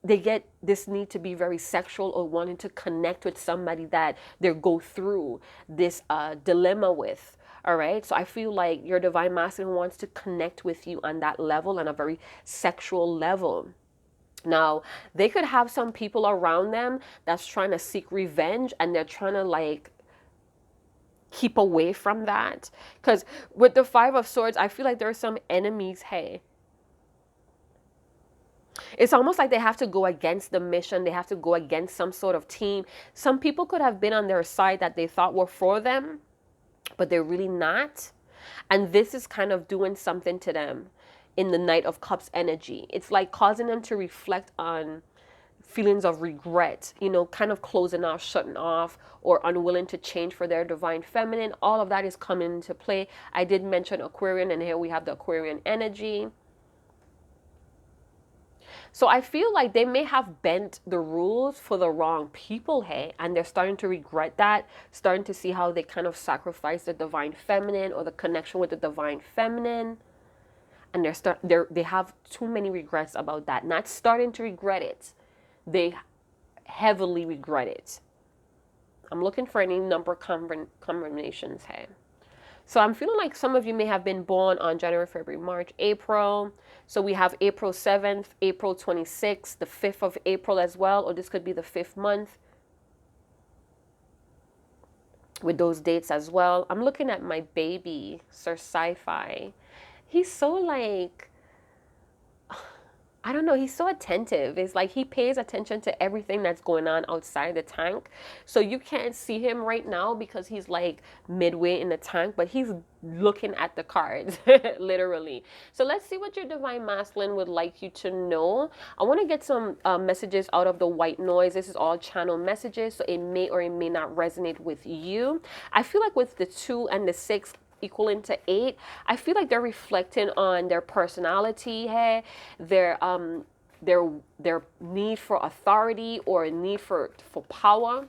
Speaker 1: they get this need to be very sexual or wanting to connect with somebody that they go through this dilemma with. All right. So I feel like your divine masculine wants to connect with you on that level, on a very sexual level. Now, they could have some people around them that's trying to seek revenge, and they're trying to like keep away from that. Because with the Five of Swords, I feel like there are some enemies. Hey, it's almost like they have to go against the mission. They have to go against some sort of team. Some people could have been on their side that they thought were for them, but they're really not. And this is kind of doing something to them in the Knight of Cups energy. It's like causing them to reflect on feelings of regret, you know, kind of closing off, shutting off, or unwilling to change for their divine feminine. All of that is coming into play. I did mention Aquarian, and here we have the Aquarian energy. So I feel like they may have bent the rules for the wrong people, hey, and they're starting to regret that, starting to see how they kind of sacrifice the divine feminine or the connection with the divine feminine. And they have too many regrets about that. Not starting to regret it. They heavily regret it. I'm looking for any number combinations here. So I'm feeling like some of you may have been born on January, February, March, April. So we have April 7th, April 26th, the 5th of April as well, or this could be the 5th month with those dates as well. I'm looking at my baby, Sir Sci-Fi. He's so like, I don't know, he's so attentive. It's like he pays attention to everything that's going on outside the tank. So you can't see him right now because he's like midway in the tank, but he's looking at the cards, literally. So let's see what your divine masculine would like you to know. I want to get some messages out of the white noise. This is all channel messages, so it may or it may not resonate with you. I feel like with the 2 and the 6, equaling to 8, I feel like they're reflecting on their personality, hey, their need for authority or a need for power.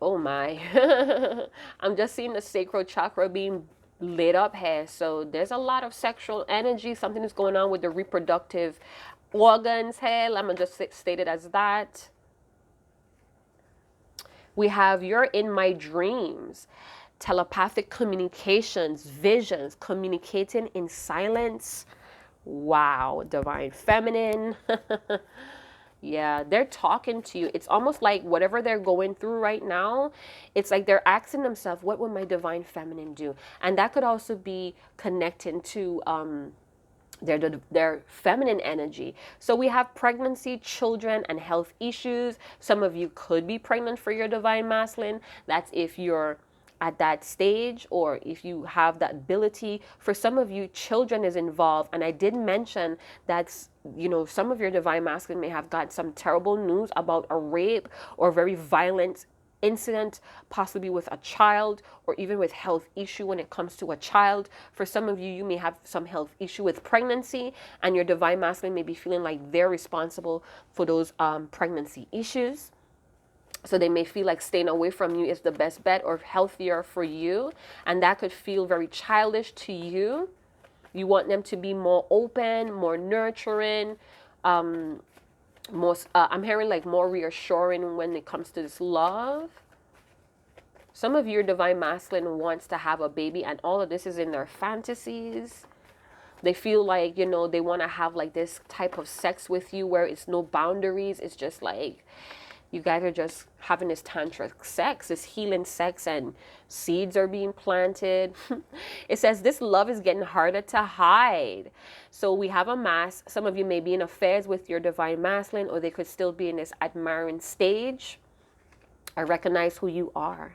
Speaker 1: Oh my. I'm just seeing the sacral chakra being lit up here. So there's a lot of sexual energy. Something is going on with the reproductive organs here. Let me just state it as that. We have you're in my dreams. Telepathic communications, visions, communicating in silence. Wow, divine feminine. Yeah, they're talking to you. It's almost like whatever they're going through right now, it's like they're asking themselves, what would my divine feminine do? And that could also be connecting to their feminine energy. So we have pregnancy, children, and health issues. Some of you could be pregnant for your divine masculine. That's if you're at that stage, or if you have that ability. For some of you, children is involved, and I did mention that, you know, some of your divine masculine may have got some terrible news about a rape or very violent incident, possibly with a child, or even with health issue when it comes to a child. For some of you, you may have some health issue with pregnancy, and your divine masculine may be feeling like they're responsible for those pregnancy issues. So they may feel like staying away from you is the best bet or healthier for you. And that could feel very childish to you. You want them to be more open, more nurturing, I'm hearing like more reassuring when it comes to this love. Some of your divine masculine wants to have a baby, and all of this is in their fantasies. They feel like, you know, they want to have like this type of sex with you where it's no boundaries. It's just like you guys are just having this tantric sex, this healing sex, and seeds are being planted. It says this love is getting harder to hide. So we have a mask. Some of you may be in affairs with your divine masculine, or they could still be in this admiring stage. I recognize who you are.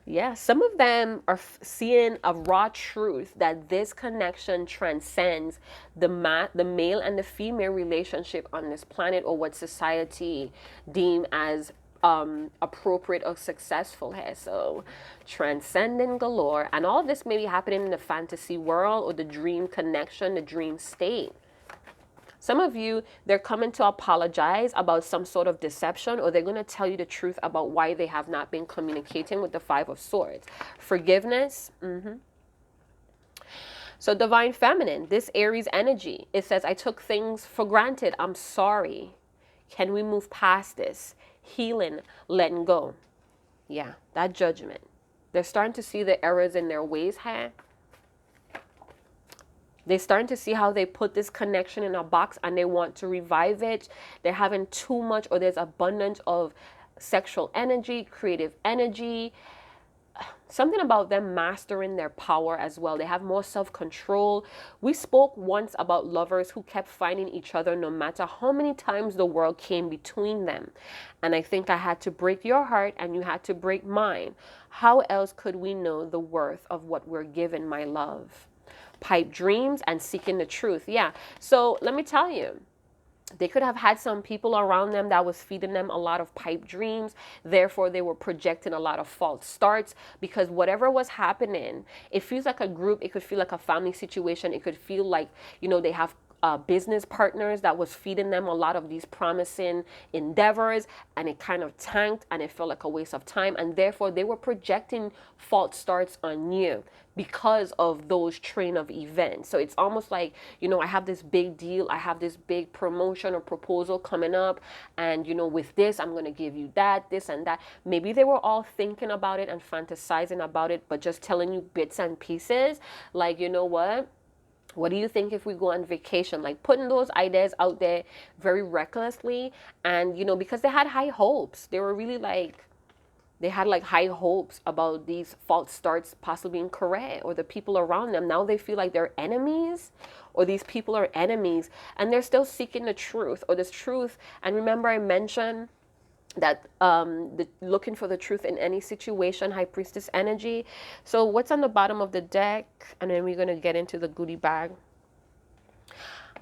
Speaker 1: Yeah, some of them are seeing a raw truth that this connection transcends the male and the female relationship on this planet, or what society deem as appropriate or successful here. So transcending galore, and all this may be happening in the fantasy world or the dream connection, the dream state. Some of you, they're coming to apologize about some sort of deception, or they're going to tell you the truth about why they have not been communicating with the Five of Swords. Forgiveness. So divine feminine, this Aries energy, it says, I took things for granted. I'm sorry. Can we move past this? Healing, letting go. Yeah, that judgment. They're starting to see the errors in their ways here. They're starting to see how they put this connection in a box and they want to revive it. They're having too much, or there's abundance of sexual energy, creative energy. Something about them mastering their power as well. They have more self-control. We spoke once about lovers who kept finding each other no matter how many times the world came between them. And I think I had to break your heart and you had to break mine. How else could we know the worth of what we're given, my love? Pipe dreams and seeking the truth. Yeah. So let me tell you, they could have had some people around them that was feeding them a lot of pipe dreams. Therefore, they were projecting a lot of false starts, because whatever was happening, it feels like a group. It could feel like a family situation. It could feel like, you know, they have business partners that was feeding them a lot of these promising endeavors, and it kind of tanked and it felt like a waste of time, and therefore they were projecting false starts on you because of those train of events. So it's almost like, you know, I have this big deal, I have this big promotion or proposal coming up, and you know, with this I'm going to give you that, this and that. Maybe they were all thinking about it and fantasizing about it, but just telling you bits and pieces, like, you know what do you think if we go on vacation? Like putting those ideas out there very recklessly. And, you know, because they had high hopes. They were really like, they had like high hopes about these false starts possibly being correct, or the people around them. Now they feel like they're enemies, or these people are enemies, and they're still seeking the truth, or this truth. And remember I mentioned that looking for the truth in any situation, High Priestess energy. So what's on the bottom of the deck? And then we're going to get into the goodie bag.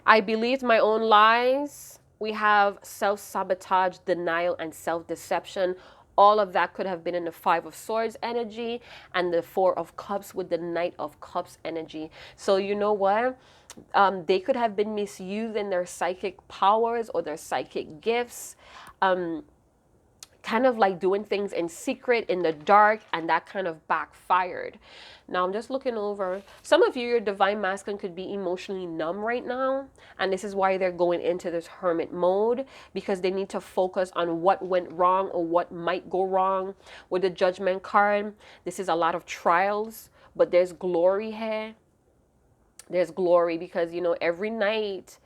Speaker 1: I believed my own lies. We have self-sabotage, denial, and self-deception. All of that could have been in the Five of Swords energy and the Four of Cups with the Knight of Cups energy. So you know what? They could have been misusing their psychic powers or their psychic gifts. Kind of like doing things in secret, in the dark, and that kind of backfired. Now I'm just looking over. Some of you, your divine masculine could be emotionally numb right now, and this is why they're going into this hermit mode, because they need to focus on what went wrong or what might go wrong. With the Judgment card, this is a lot of trials, but there's glory here. There's glory because, you know, every night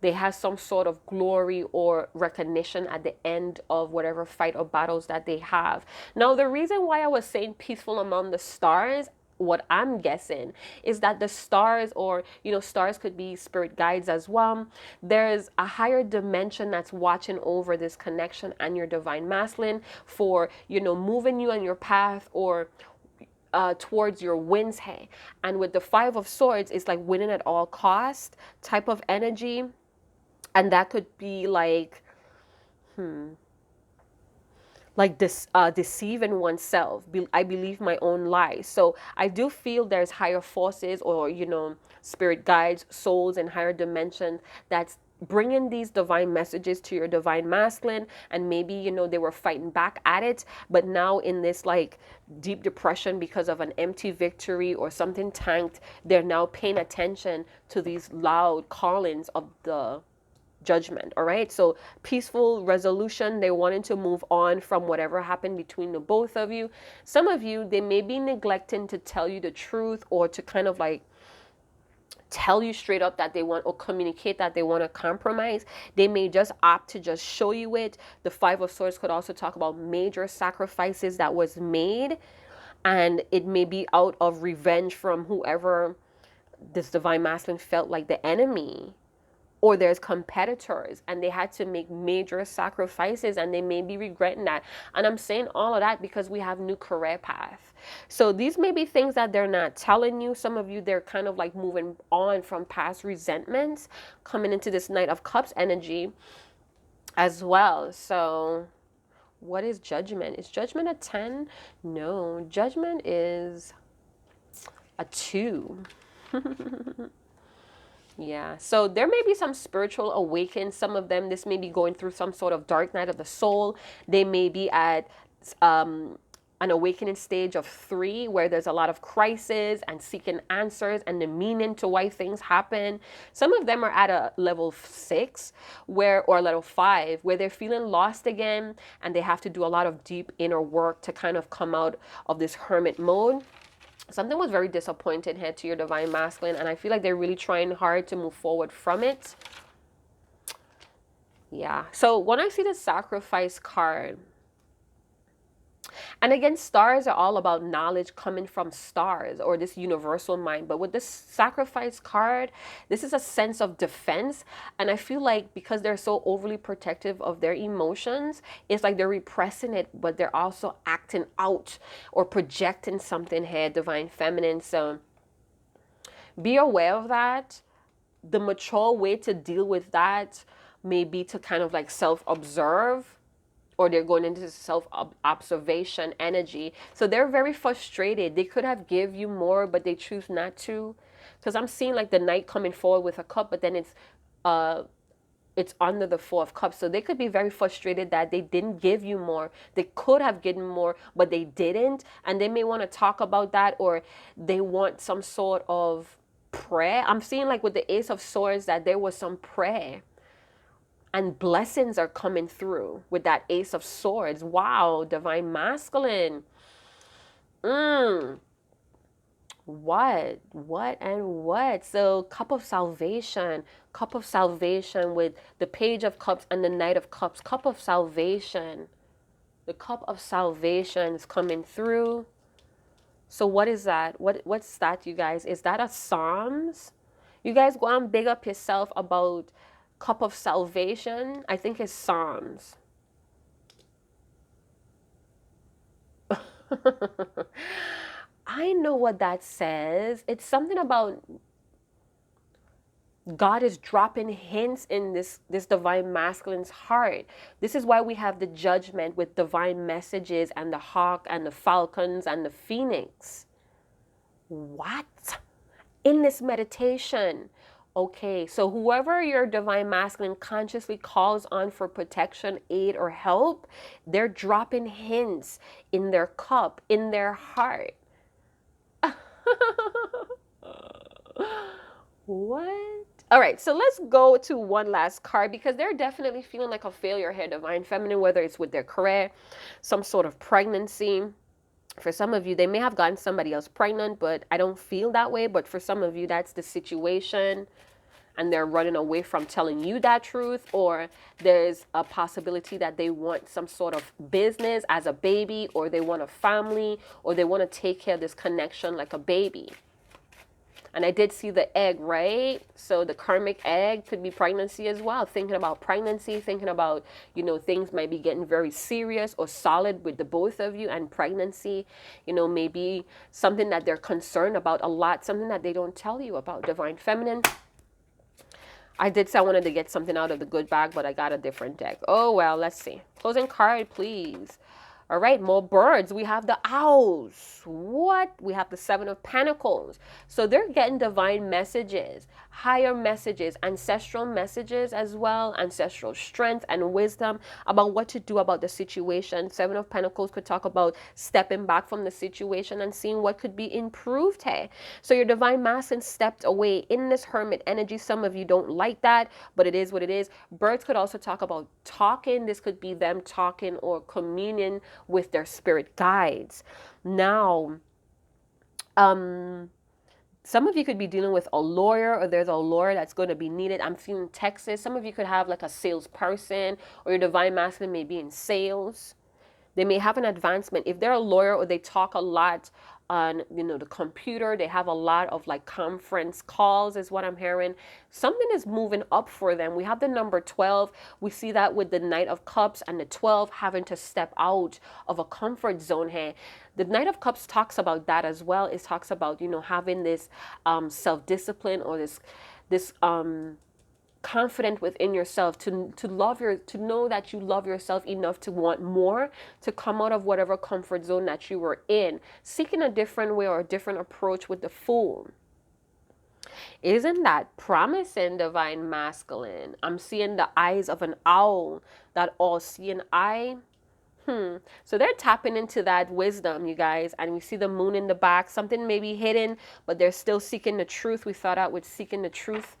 Speaker 1: they have some sort of glory or recognition at the end of whatever fight or battles that they have. Now, the reason why I was saying peaceful among the stars, what I'm guessing is that the stars, or, you know, stars could be spirit guides as well. There's a higher dimension that's watching over this connection and your divine masculine for, you know, moving you on your path, or towards your wins. Hey, and with the Five of Swords, it's like winning at all cost type of energy. And that could be like, like this, deceiving oneself. I believe my own lies. So I do feel there's higher forces, or, you know, spirit guides, souls in higher dimensions that's bringing these divine messages to your divine masculine. And maybe, you know, they were fighting back at it, but now in this like deep depression because of an empty victory or something tanked, they're now paying attention to these loud callings of the Judgment. All right, so peaceful resolution. They wanted to move on from whatever happened between the both of you. Some of you, they may be neglecting to tell you the truth, or to kind of like tell you straight up that they want, or communicate that they want to compromise. They may just opt to just show you it. The Five of Swords could also talk about major sacrifices that was made, and it may be out of revenge from whoever this divine masculine felt like the enemy, or there's competitors and they had to make major sacrifices and they may be regretting that. And I'm saying all of that because we have new career path. So these may be things that they're not telling you. Some of you, they're kind of like moving on from past resentments, coming into this Knight of Cups energy as well. So what is Judgment? Is Judgment a 10? No, Judgment is a 2. Yeah, so there may be some spiritual awakening. Some of them, this may be going through some sort of dark night of the soul. They may be at an awakening stage of 3, where there's a lot of crisis and seeking answers and the meaning to why things happen. Some of them are at a level 6 or level 5, where they're feeling lost again and they have to do a lot of deep inner work to kind of come out of this hermit mode. Something was very disappointing here to your divine masculine, and I feel like they're really trying hard to move forward from it. Yeah, so when I see the Sacrifice card, and again, stars are all about knowledge coming from stars or this universal mind. But with this Sacrifice card, this is a sense of defense. And I feel like because they're so overly protective of their emotions, it's like they're repressing it, but they're also acting out or projecting something here, divine feminine. So be aware of that. The mature way to deal with that may be to kind of like self-observe, or they're going into self-observation energy. So they're very frustrated. They could have give you more, but they choose not to. Because I'm seeing like the Knight coming forward with a cup, but then it's under the Four of Cups. So they could be very frustrated that they didn't give you more. They could have given more, but they didn't. And they may want to talk about that, or they want some sort of prayer. I'm seeing like with the Ace of Swords that there was some prayer. And blessings are coming through with that Ace of Swords. Wow, divine masculine. What? So Cup of Salvation with the Page of Cups and the Knight of Cups. Cup of Salvation. The Cup of Salvation is coming through. So what is that? What's that, you guys? Is that a Psalms? You guys go and big up yourself about Cup of Salvation. I think it's Psalms. I know what that says. It's something about God is dropping hints in this divine masculine's heart. This is why we have the Judgment with divine messages and the hawk and the falcons and the phoenix. What? In this meditation. Okay, so whoever your divine masculine consciously calls on for protection, aid, or help, they're dropping hints in their cup, in their heart. What? All right, so let's go to one last card, because they're definitely feeling like a failure here, divine feminine, whether it's with their career, some sort of pregnancy. For some of you, they may have gotten somebody else pregnant, but I don't feel that way. But for some of you, that's the situation, and they're running away from telling you that truth. Or there's a possibility that they want some sort of business as a baby, or they want a family, or they want to take care of this connection like a baby. And I did see the egg, right? So the karmic egg could be pregnancy as well. Thinking about pregnancy, thinking about, things might be getting very serious or solid with the both of you, and pregnancy, maybe something that they're concerned about a lot, something that they don't tell you about, divine feminine. I did say I wanted to get something out of the good bag, but I got a different deck. Oh, well, let's see. Closing card, please. All right, more birds. We have the owls. What? We have the Seven of Pentacles. So they're getting divine messages, higher messages, ancestral messages as well, ancestral strength and wisdom about what to do about the situation. Seven of Pentacles could talk about stepping back from the situation and seeing what could be improved here. So your divine masculine stepped away in this hermit energy. Some of you don't like that, but it is what it is. Birds could also talk about talking. This could be them talking or communion with their spirit guides. Now, Some of you could be dealing with a lawyer, or there's a lawyer that's going to be needed. I'm feeling Texas. Some of you could have like a salesperson, or your divine masculine may be in sales. They may have an advancement. If they're a lawyer or they talk a lot on, the computer, they have a lot of like conference calls is what I'm hearing. Something is moving up for them. We have the number 12. We see that with the Knight of Cups and the 12 having to step out of a comfort zone here. The Knight of Cups talks about that as well. It talks about, having this self-discipline, or this confident within yourself, to know that you love yourself enough to want more, to come out of whatever comfort zone that you were in, seeking a different way or a different approach with the Fool. Isn't that promising, divine masculine? I'm seeing the eyes of an owl, that all-seeing eye. So they're tapping into that wisdom, you guys, and we see the moon in the back. Something may be hidden, but they're still seeking the truth. We thought out with seeking the truth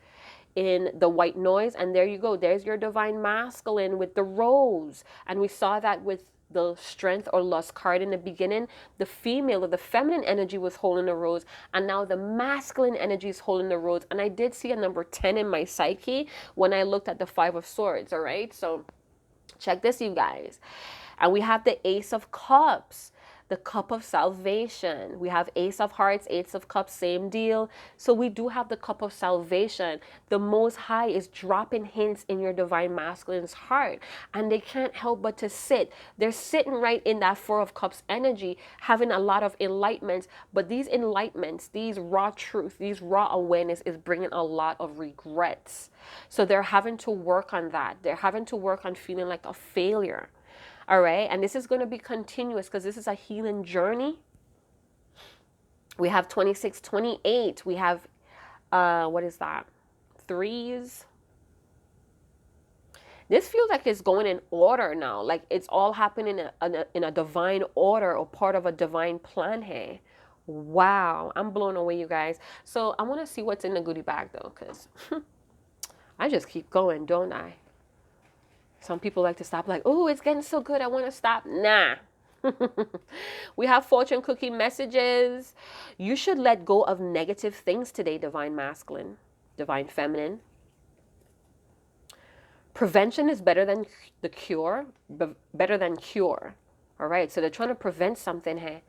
Speaker 1: in the white noise, and there you go. There's your divine masculine with the rose, and we saw that with the strength or lust card in the beginning. The female or the feminine energy was holding the rose, and now the masculine energy is holding the rose. And I did see a number 10 in my psyche when I looked at the 5 of Swords. All right, so check this, you guys. And we have the Ace of Cups, the Cup of Salvation. We have Ace of Hearts, Ace of Cups, same deal. So we do have the Cup of Salvation. The Most High is dropping hints in your divine masculine's heart, and they can't help but to sit. They're sitting right in that 4 of Cups energy, having a lot of enlightenments. But these enlightenments, these raw truth, these raw awareness is bringing a lot of regrets. So they're having to work on that. They're having to work on feeling like a failure. All right, and this is going to be continuous because this is a healing journey. We have 26, 28. We have, what is that? 3s. This feels like it's going in order now. Like it's all happening in a divine order, or part of a divine plan here. Wow, I'm blown away, you guys. So I want to see what's in the goodie bag though, because I just keep going, don't I? Some people like to stop, like, oh, it's getting so good, I want to stop. Nah. We have fortune cookie messages. You should let go of negative things today, divine masculine, divine feminine. Prevention is better than the cure, better than cure. All right, so they're trying to prevent something here.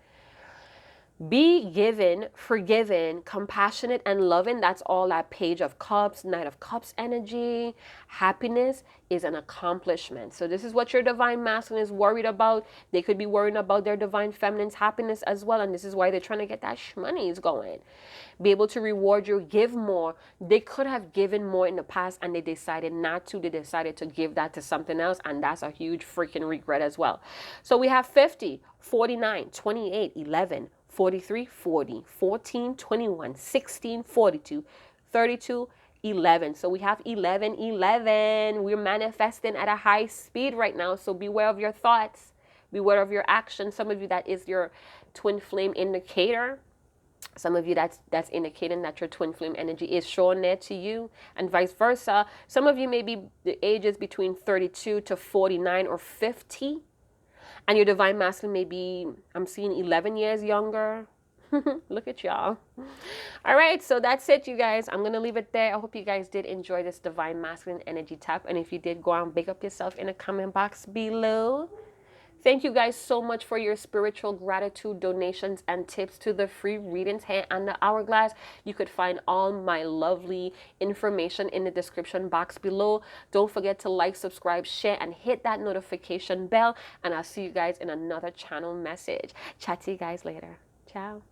Speaker 1: Be given, forgiven, compassionate, and loving. That's all that Page of Cups, Knight of Cups energy. Happiness is an accomplishment. So this is what your divine masculine is worried about. They could be worrying about their divine feminine's happiness as well. And this is why they're trying to get that shmoney's going. Be able to reward you, give more. They could have given more in the past and they decided not to. They decided to give that to something else. And that's a huge freaking regret as well. So we have 50, 49, 28, 11, 43, 40, 14, 21, 16, 42, 32, 11. So we have 11, 11. We're manifesting at a high speed right now. So beware of your thoughts. Beware of your actions. Some of you, that is your twin flame indicator. Some of you, that's indicating that your twin flame energy is showing there to you, and vice versa. Some of you may be the ages between 32 to 49 or 50. And your divine masculine may be, I'm seeing 11 years younger. Look at y'all. All right, so that's it, you guys. I'm going to leave it there. I hope you guys did enjoy this divine masculine energy tap. And if you did, go out and big up yourself in the comment box below. Thank you guys so much for your spiritual gratitude, donations, and tips to the free readings here on the Hourglass. You could find all my lovely information in the description box below. Don't forget to like, subscribe, share, and hit that notification bell. And I'll see you guys in another channel message. Chat to you guys later. Ciao.